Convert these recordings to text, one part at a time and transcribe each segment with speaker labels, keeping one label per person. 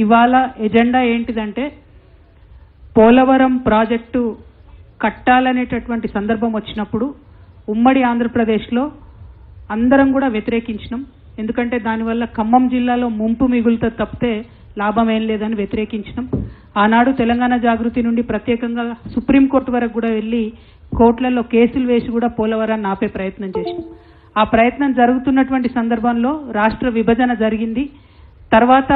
Speaker 1: ఇవాళ ఎజెండా ఏంటిదంటే పోలవరం ప్రాజెక్టు కట్టాలనేటటువంటి సందర్భం వచ్చినప్పుడు ఉమ్మడి ఆంధ్రప్రదేశ్లో అందరం కూడా వ్యతిరేకించినాం. ఎందుకంటే దానివల్ల ఖమ్మం జిల్లాలో ముంపు మిగులుతో తప్పితే లాభం ఏం లేదని వ్యతిరేకించినాం. ఆనాడు తెలంగాణ జాగృతి నుండి ప్రత్యేకంగా సుప్రీంకోర్టు వరకు కూడా వెళ్ళి కోర్టులలో కేసులు వేసి కూడా పోలవరాన్ని ఆపే ప్రయత్నం చేసినాం. ఆ ప్రయత్నం జరుగుతున్నటువంటి సందర్భంలో రాష్ట్ర విభజన జరిగింది. తర్వాత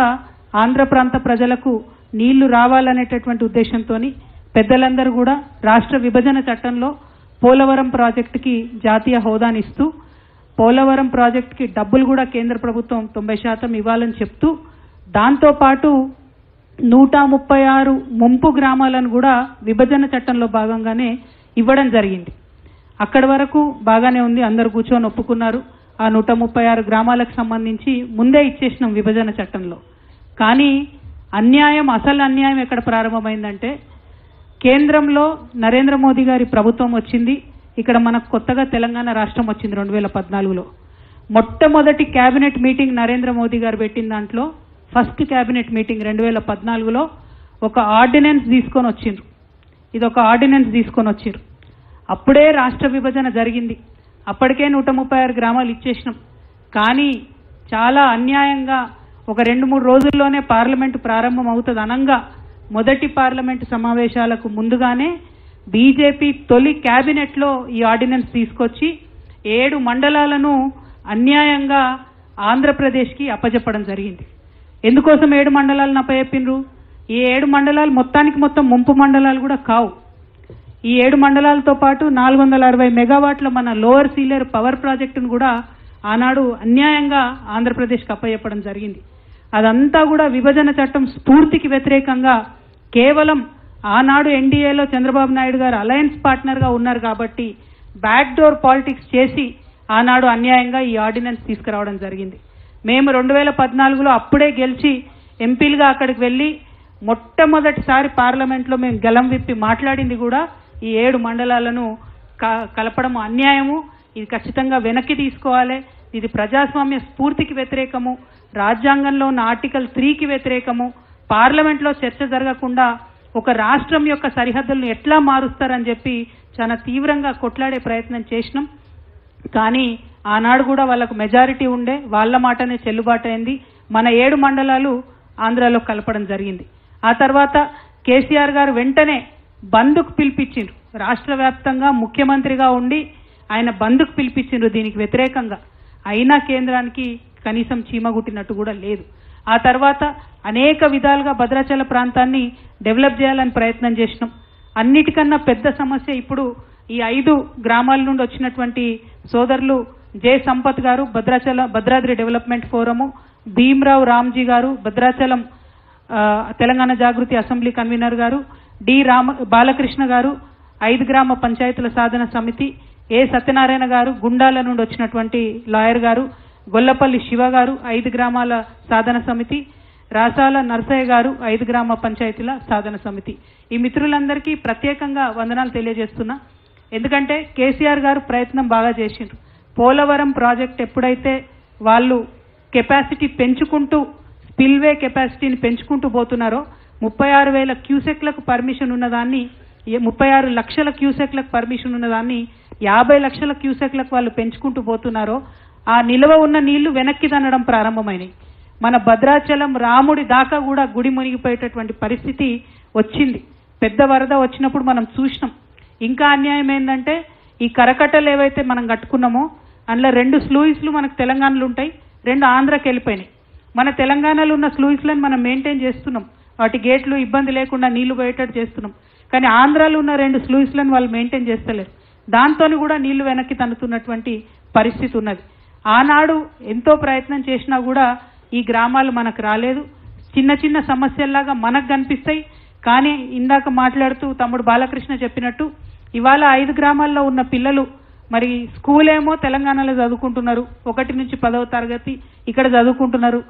Speaker 1: ఆంధ్ర ప్రాంత ప్రజలకు నీళ్లు రావాలనేటటువంటి ఉద్దేశంతో పెద్దలందరూ కూడా రాష్ట్ర విభజన చట్టంలో పోలవరం ప్రాజెక్టుకి జాతీయ హోదానిస్తూ పోలవరం ప్రాజెక్టుకి డబ్బులు కూడా కేంద్ర ప్రభుత్వం 90% ఇవ్వాలని చెప్తూ దాంతోపాటు 136 ముంపు గ్రామాలను కూడా విభజన చట్టంలో భాగంగానే ఇవ్వడం జరిగింది. అక్కడి వరకు బాగానే ఉంది, అందరూ కూర్చొని ఒప్పుకున్నారు. ఆ 136 గ్రామాలకు సంబంధించి ముందే ఇచ్చేసినాం విభజన చట్టంలో. కానీ అన్యాయం, అసలు అన్యాయం ఎక్కడ ప్రారంభమైందంటే కేంద్రంలో నరేంద్ర మోదీ గారి ప్రభుత్వం వచ్చింది. ఇక్కడ మనకు కొత్తగా తెలంగాణ రాష్ట్రం వచ్చింది 2014లో. మొట్టమొదటి క్యాబినెట్ మీటింగ్ నరేంద్ర మోదీ గారు పెట్టిన దాంట్లో ఫస్ట్ క్యాబినెట్ మీటింగ్ 2014లో ఒక ఆర్డినెన్స్ తీసుకొని వచ్చిండ్రు. ఇది ఒక ఆర్డినెన్స్ తీసుకొని వచ్చిండ్రు. అప్పుడే రాష్ట్ర విభజన జరిగింది. అప్పటికే 136 గ్రామాలు ఇచ్చేసినాం. కానీ చాలా అన్యాయంగా ఒక 2-3 రోజుల్లోనే పార్లమెంటు ప్రారంభం అవుతుంది అనంగా మొదటి పార్లమెంటు సమావేశాలకు ముందుగానే బీజేపీ తొలి క్యాబినెట్లో ఈ ఆర్డినెన్స్ తీసుకొచ్చి 7 మండలాలను అన్యాయంగా ఆంధ్రప్రదేశ్కి అప్పచెప్పడం జరిగింది. ఎందుకోసం 7 మండలాలను అప్పచెప్పిండ్రు? ఈ 7 మండలాలు మొత్తం ముంపు మండలాలు కూడా కావు. ఈ 7 మండలాలతో పాటు 460 మెగావాట్ల మన లోవర్ సీలేరు పవర్ ప్రాజెక్టును కూడా ఆనాడు అన్యాయంగా ఆంధ్రప్రదేశ్కి అప్పచెప్పడం జరిగింది. అదంతా కూడా విభజన చట్టం స్ఫూర్తికి వ్యతిరేకంగా కేవలం ఆనాడు ఎన్డీఏలో చంద్రబాబు నాయుడు గారు అలయన్స్ పార్ట్నర్గా ఉన్నారు కాబట్టి బ్యాక్ డోర్ పాలిటిక్స్ చేసి ఆనాడు అన్యాయంగా ఈ ఆర్డినెన్స్ తీసుకురావడం జరిగింది. మేము 2014లో అప్పుడే గెలిచి ఎంపీలుగా అక్కడికి వెళ్ళి మొట్టమొదటిసారి పార్లమెంట్లో మేము గలం విప్పి మాట్లాడింది కూడా ఈ 7 మండలాలను కలపడం అన్యాయము, ఇది ఖచ్చితంగా వెనక్కి తీసుకోవాలి, ఇది ప్రజాస్వామ్య స్ఫూర్తికి వ్యతిరేకము, రాజ్యాంగంలో ఉన్న ఆర్టికల్ 3కి వ్యతిరేకము, పార్లమెంట్లో చర్చ జరగకుండా ఒక రాష్ట్రం యొక్క సరిహద్దులను ఎట్లా మారుస్తారని చెప్పి చాలా తీవ్రంగా కొట్లాడే ప్రయత్నం చేసినాం. కానీ ఆనాడు కూడా వాళ్ళకు మెజారిటీ ఉండే, వాళ్ళ మాటనే చెల్లుబాటు అయింది. మన 7 మండలాలు ఆంధ్రాలో కలపడం జరిగింది. ఆ తర్వాత కేసీఆర్ గారు వెంటనే బంద్కు పిలిపించిండ్రు. రాష్ట్ర వ్యాప్తంగా ముఖ్యమంత్రిగా ఉండి ఆయన బంద్కు పిలిపించిండ్రు దీనికి వ్యతిరేకంగా. అయినా కేంద్రానికి కనీసం చీమగుట్టినట్టు కూడా లేదు. ఆ తర్వాత అనేక విధాలుగా భద్రాచల ప్రాంతాన్ని డెవలప్ చేయాలని ప్రయత్నం చేసినాం. అన్నిటికన్నా పెద్ద సమస్య ఇప్పుడు ఈ 5 గ్రామాల నుండి వచ్చినటువంటి సోదరులు జే సంపత్ గారు భద్రాద్రి డెవలప్మెంట్ ఫోరము, భీమ్రావు రామ్జీ గారు భద్రాచలం తెలంగాణ జాగృతి అసెంబ్లీ కన్వీనర్ గారు, డి బాలకృష్ణ గారు 5 గ్రామ పంచాయతీల సాధన సమితి, ఏ సత్యనారాయణ గారు గుండాల నుండి వచ్చినటువంటి లాయర్ గారు, గొల్లపల్లి శివ గారు 5 గ్రామాల సాధన సమితి, రాసాల నర్సయ్య గారు 5 గ్రామ పంచాయతీల సాధన సమితి. ఈ మిత్రులందరికీ ప్రత్యేకంగా వందనాలు తెలియజేస్తున్నా. ఎందుకంటే కేసీఆర్ గారు ప్రయత్నం బాగా చేసిండ్రు. పోలవరం ప్రాజెక్ట్ ఎప్పుడైతే వాళ్ళు కెపాసిటీ పెంచుకుంటూ స్పిల్వే కెపాసిటీని పెంచుకుంటూ పోతున్నారో 36,000 క్యూసెక్లకు పర్మిషన్ ఉన్నదాన్ని 36 లక్షల క్యూసెక్లకు పర్మిషన్ ఉన్నదాన్ని 50 లక్షల క్యూసెక్లకు వాళ్ళు పెంచుకుంటూ పోతున్నారో ఆ నిల్వ ఉన్న నీళ్లు వెనక్కి తన్నడం ప్రారంభమైనాయి. మన భద్రాచలం రాముడి దాకా కూడా గుడి మునిగిపోయేటటువంటి పరిస్థితి వచ్చింది. పెద్ద వరద వచ్చినప్పుడు మనం చూసినాం. ఇంకా అన్యాయం ఏంటంటే ఈ కరకట్టలు ఏవైతే మనం కట్టుకున్నామో అందులో 2 స్లూయిస్లు మనకు తెలంగాణలో ఉంటాయి, 2 ఆంధ్రాకి వెళ్ళిపోయినాయి. మన తెలంగాణలో ఉన్న స్లూయిస్లను మనం మెయింటైన్ చేస్తున్నాం, వాటి గేట్లు ఇబ్బంది లేకుండా నీళ్లు పోయేటట్టు చేస్తున్నాం. కానీ ఆంధ్రాలో ఉన్న 2 స్లూయిస్లను వాళ్ళు మెయింటైన్ చేస్తలేరు. దాంతో కూడా నీళ్లు వెనక్కి తన్నుతున్నటువంటి పరిస్థితి ఉన్నది. ఆనాడు ఎంతో ప్రయత్నం చేసినా కూడా ఈ గ్రామాలు మనకు రాలేదు. చిన్న చిన్న సమస్యల్లాగా మనకు కనిపిస్తాయి. కానీ ఇందాక మాట్లాడుతూ తమ్ముడు బాలకృష్ణ చెప్పినట్టు ఇవాళ 5 గ్రామాల్లో ఉన్న పిల్లలు మరి స్కూల్ ఏమో తెలంగాణలో చదువుకుంటున్నారు, 1 నుంచి 10వ తరగతి ఇక్కడ చదువుకుంటున్నారు.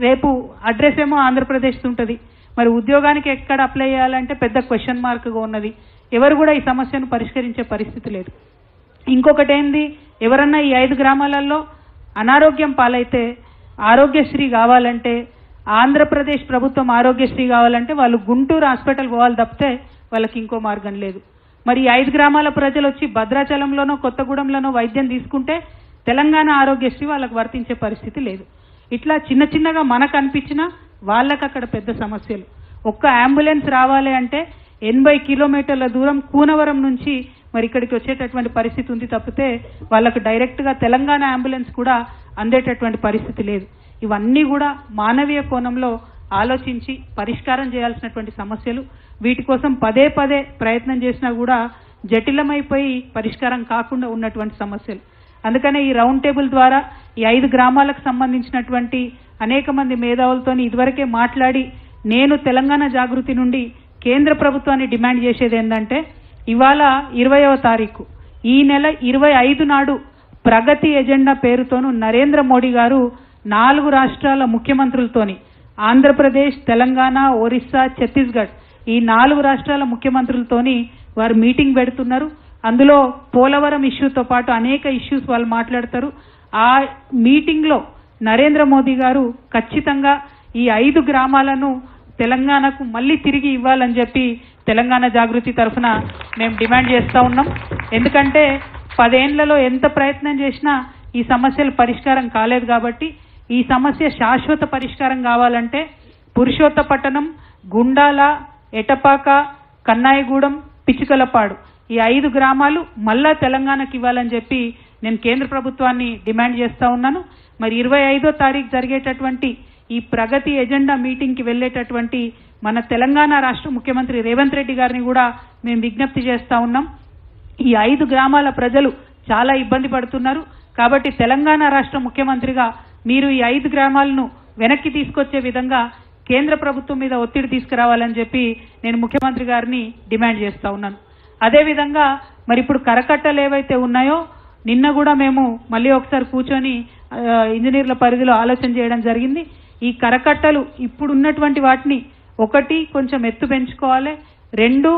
Speaker 1: రేపు అడ్రస్ ఏమో ఆంధ్రప్రదేశ్ ఉంటుంది. మరి ఉద్యోగానికి ఎక్కడ అప్లై చేయాలంటే పెద్ద క్వశ్చన్ మార్క్గా ఉన్నది. ఎవరు కూడా ఈ సమస్యను పరిష్కరించే పరిస్థితి లేదు. ఇంకొకటి ఏంది, ఎవరన్నా ఈ 5 గ్రామాలలో అనారోగ్యం పాలైతే ఆరోగ్యశ్రీ కావాలంటే ఆంధ్రప్రదేశ్ ప్రభుత్వం ఆరోగ్యశ్రీ కావాలంటే వాళ్ళు గుంటూరు హాస్పిటల్ పోవాలి తప్పితే వాళ్ళకి ఇంకో మార్గం లేదు. మరి 5 గ్రామాల ప్రజలు వచ్చి భద్రాచలంలోనో కొత్తగూడెంలోనో వైద్యం తీసుకుంటే తెలంగాణ ఆరోగ్యశ్రీ వాళ్ళకు వర్తించే పరిస్థితి లేదు. ఇట్లా చిన్న చిన్నగా మనకు అనిపించినా వాళ్ళకి అక్కడ పెద్ద సమస్యలు. ఒక్క అంబులెన్స్ రావాలి అంటే 80 కిలోమీటర్ల దూరం కూనవరం నుంచి మరి ఇక్కడికి వచ్చేటటువంటి పరిస్థితి ఉంది తప్పితే వాళ్ళకు డైరెక్ట్గా తెలంగాణ అంబులెన్స్ కూడా అందేటటువంటి పరిస్థితి లేదు. ఇవన్నీ కూడా మానవీయ కోణంలో ఆలోచించి పరిష్కారం చేయాల్సినటువంటి సమస్యలు. వీటి కోసం పదే పదే ప్రయత్నం చేసినా కూడా జటిలమైపోయి పరిష్కారం కాకుండా ఉన్నటువంటి సమస్యలు. అందుకనే ఈ రౌండ్ టేబుల్ ద్వారా ఈ 5 గ్రామాలకు సంబంధించినటువంటి అనేక మంది మేధావులతోని ఇదివరకే మాట్లాడి నేను తెలంగాణ జాగృతి నుండి కేంద్ర ప్రభుత్వాన్ని డిమాండ్ చేసేది ఏంటంటే ఇవాళ 20వ తారీఖు ఈ నెల 25 నాడు ప్రగతి ఎజెండా పేరుతోను నరేంద్ర మోడీ గారు 4 రాష్ట్రాల ముఖ్యమంత్రులతోని ఆంధ్రప్రదేశ్, తెలంగాణ, ఒరిస్సా, ఛత్తీస్గఢ్ ఈ 4 రాష్ట్రాల ముఖ్యమంత్రులతోని వారు మీటింగ్ పెడుతున్నారు. అందులో పోలవరం ఇష్యూతో పాటు అనేక ఇష్యూస్ వాళ్ళు మాట్లాడతారు. ఆ మీటింగ్లో నరేంద్ర మోదీ గారు ఖచ్చితంగా ఈ 5 గ్రామాలను తెలంగాణకు మళ్ళీ తిరిగి ఇవ్వాలని చెప్పి తెలంగాణ జాగృతి తరఫున మేము డిమాండ్ చేస్తూ ఉన్నాం. ఎందుకంటే 10 ఏళ్లలో ఎంత ప్రయత్నం చేసినా ఈ సమస్యలు పరిష్కారం కాలేదు. కాబట్టి ఈ సమస్య శాశ్వత పరిష్కారం కావాలంటే పురుషోత్తపట్టణం, గుండాల, ఎటపాక, కన్నాయిగూడెం, పిచ్చుకలపాడు ఈ 5 గ్రామాలు మళ్ళా తెలంగాణకి ఇవ్వాలని చెప్పి నేను కేంద్ర ప్రభుత్వాన్ని డిమాండ్ చేస్తూ ఉన్నాను. మరి 25వ తారీఖు జరిగేటటువంటి ఈ ప్రగతి ఎజెండా మీటింగ్కి వెళ్ళేటటువంటి మన తెలంగాణ రాష్ట్ర ముఖ్యమంత్రి రేవంత్ రెడ్డి గారిని కూడా మేము విజ్ఞప్తి చేస్తూ ఉన్నాం. ఈ 5 గ్రామాల ప్రజలు చాలా ఇబ్బంది పడుతున్నారు. కాబట్టి తెలంగాణ రాష్ట్ర ముఖ్యమంత్రిగా మీరు ఈ 5 గ్రామాలను వెనక్కి తీసుకొచ్చే విధంగా కేంద్ర ప్రభుత్వం మీద ఒత్తిడి తీసుకురావాలని చెప్పి నేను ముఖ్యమంత్రి గారిని డిమాండ్ చేస్తూ ఉన్నాను. అదేవిధంగా మరి ఇప్పుడు కరకట్టలు ఏవైతే ఉన్నాయో నిన్న కూడా మేము మళ్ళీ ఒకసారి కూర్చొని ఇంజనీర్ల పరిధిలో ఆలోచన చేయడం జరిగింది. ఈ కరకట్టలు ఇప్పుడు ఉన్నటువంటి వాటిని 1 కొంచెం ఎత్తు పెంచుకోవాలి, 2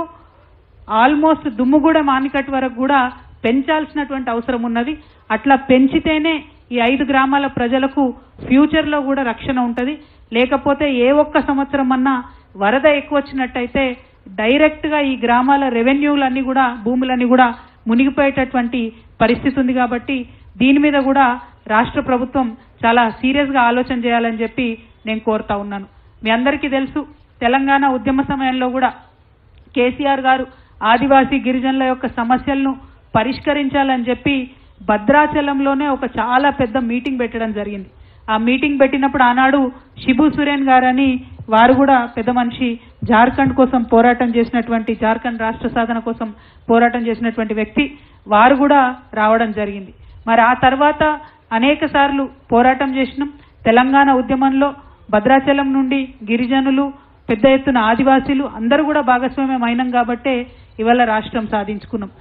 Speaker 1: ఆల్మోస్ట్ దుమ్ముగూడెం ఆనకట్ట వరకు కూడా పెంచాల్సినటువంటి అవసరం ఉన్నది. అట్లా పెంచితేనే ఈ 5 గ్రామాల ప్రజలకు ఫ్యూచర్లో కూడా రక్షణ ఉంటుంది. లేకపోతే ఏ ఒక్క సంవత్సరం అన్నా వరద ఎక్కువ వచ్చినట్టయితే డైరెక్ట్గా ఈ గ్రామాల రెవెన్యూలన్నీ కూడా భూములన్నీ కూడా మునిగిపోయేటటువంటి పరిస్థితి ఉంది. కాబట్టి దీని మీద కూడా రాష్ట్ర ప్రభుత్వం చాలా సీరియస్గా ఆలోచన చేయాలని చెప్పి నేను కోరుతా ఉన్నాను. మీ అందరికీ తెలుసు తెలంగాణ ఉద్యమ సమయంలో కూడా కేసీఆర్ గారు ఆదివాసీ గిరిజనుల యొక్క సమస్యలను పరిష్కరించాలని చెప్పి భద్రాచలంలోనే ఒక చాలా పెద్ద మీటింగ్ పెట్టడం జరిగింది. ఆ మీటింగ్ పెట్టినప్పుడు ఆనాడు శిబు సురేన్ గారని వారు కూడా పెద్ద మనిషి, జార్ఖండ్ కోసం పోరాటం చేసినటువంటి, జార్ఖండ్ రాష్ట్ర సాధన కోసం పోరాటం చేసినటువంటి వ్యక్తి, వారు కూడా రావడం జరిగింది. మరి ఆ తర్వాత అనేక సార్లు పోరాటం చేసినాం. తెలంగాణ ఉద్యమంలో భద్రాచలం నుండి గిరిజనులు, పెద్ద ఎత్తున ఆదివాసీలు అందరూ కూడా భాగస్వామ్యం అయినాం కాబట్టే ఇవాళ రాష్ట్రం సాధించుకున్నాం.